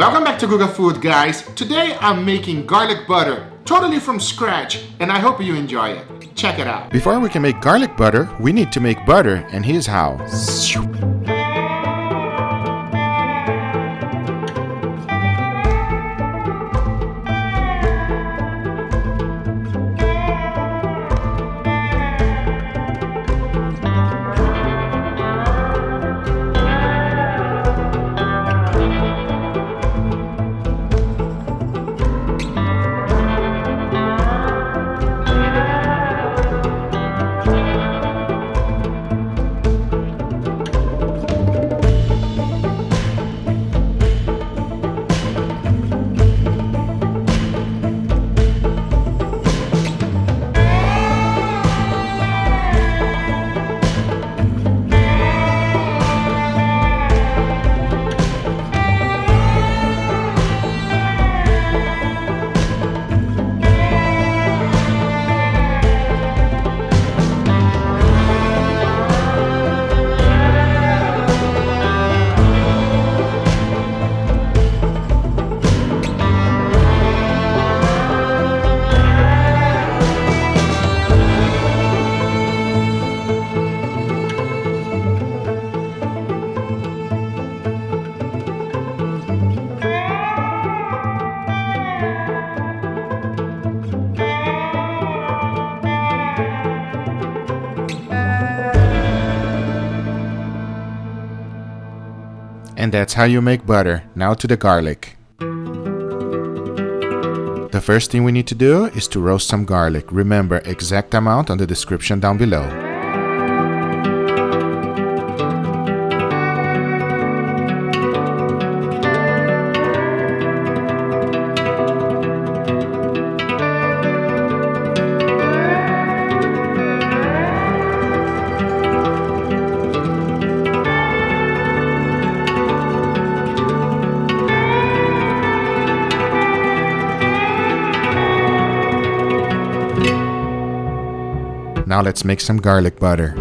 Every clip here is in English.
Welcome back to GugaFoods, guys. Today I'm making garlic butter, totally from scratch, and I hope you enjoy it. Check it out. Before we can make garlic butter, we need to make butter, and here's how. And that's how you make butter. Now to the garlic. The first thing we need to do is to roast some garlic. Remember, exact amount on the description down below. Now let's make some garlic butter.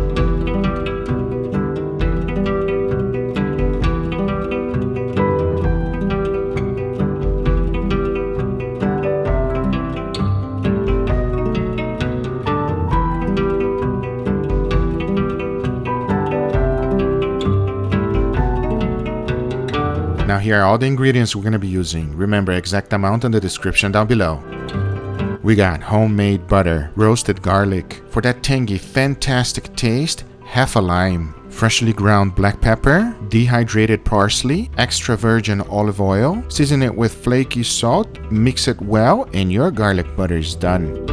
Now here are all the ingredients we're going to be using. Remember, exact amount in the description down below. We got homemade butter, roasted garlic. For that tangy, fantastic taste, half a lime, freshly ground black pepper, dehydrated parsley, extra virgin olive oil, season it with flaky salt, mix it well, and your garlic butter is done.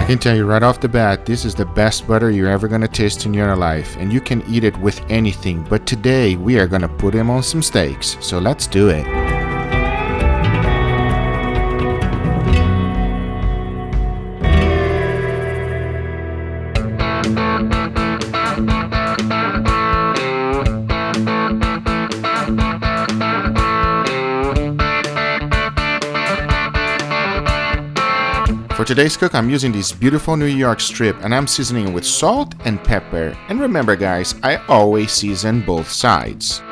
I can tell you right off the bat, this is the best butter you're ever gonna taste in your life, and you can eat it with anything, but today we are gonna put them on some steaks, so let's do it. For today's cook, I'm using this beautiful New York strip, and I'm seasoning with salt and pepper. And remember guys, I always season both sides.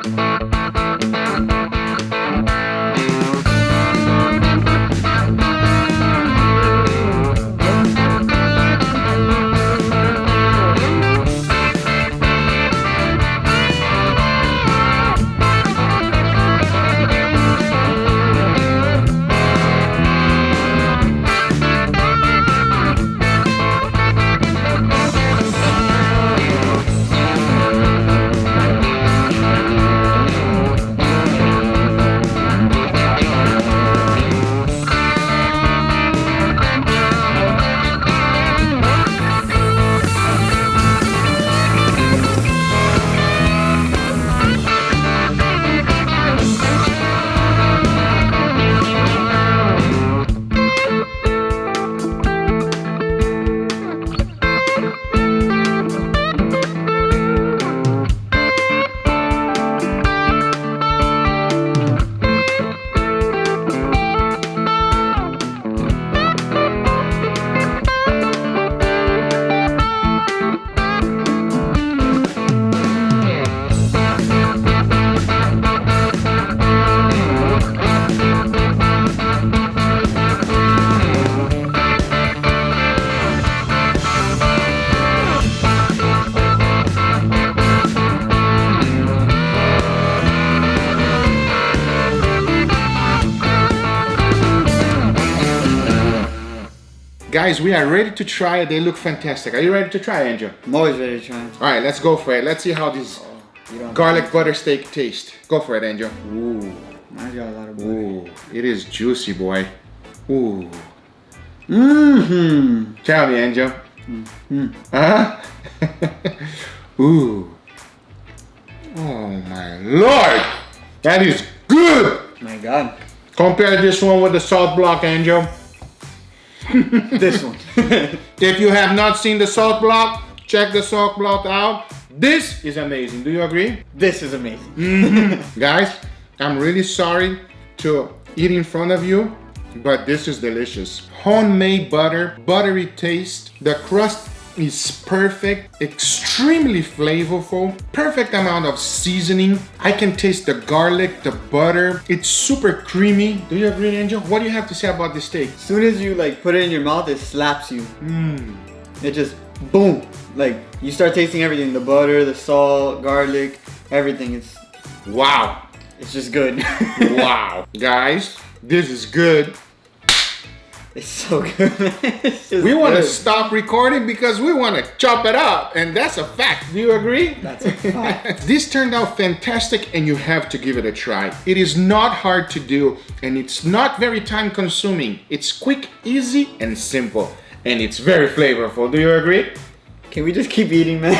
Guys, we are ready to try it. They look fantastic. Are you ready to try, Angel? I'm always ready to try it. All right, let's go for it. Let's see how this garlic butter steak tastes. Go for it, Angel. Ooh. I got a lot of butter. Ooh, it is juicy, boy. Ooh. Mm-hmm. Tell me, Angel. Mm-hmm. Ooh. Oh my Lord. That is good. My God. Compare this one with the salt block, Angel. This one. If you have not seen the salt block, check the salt block out. This is amazing. Do you agree? This is amazing. Mm-hmm. Guys, I'm really sorry to eat in front of you, but this is delicious. Homemade butter, buttery taste. The crust is perfect, extremely flavorful, perfect amount of seasoning. I can taste the garlic, the butter. It's super creamy. Do you agree, Angel? What do you have to say about this steak? As soon as you like put it in your mouth, it slaps you. It just boom. Like you start tasting everything, the butter, the salt, garlic, everything. Wow. It's just good. Wow. Guys, this is good. It's so good. It's just we want to good. stop recording because we want to chop it up, and that's a fact. Do you agree? That's a fact. This turned out fantastic, and you have to give it a try. It is not hard to do, and it's not very time consuming. It's quick, easy, and simple, and it's very flavorful. Do you agree? Can we just keep eating, man?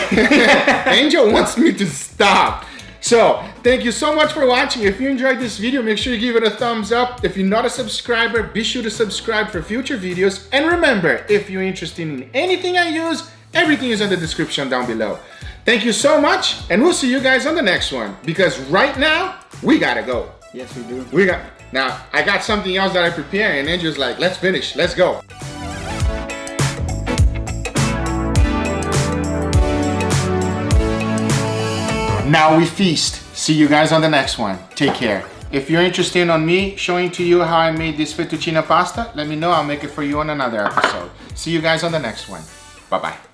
Angel wants me to stop. So, thank you so much for watching. If you enjoyed this video, make sure you give it a thumbs up. If you're not a subscriber, be sure to subscribe for future videos. And remember, if you're interested in anything I use, everything is in the description down below. Thank you so much, and we'll see you guys on the next one. Because right now, we gotta go. Yes, we do. Now, I got something else that I prepared, and Andrew's like, let's finish, let's go. Now we feast. See you guys on the next one. Take care. If you're interested on me showing to you how I made this fettuccine pasta, let me know. I'll make it for you on another episode. See you guys on the next one. Bye-bye.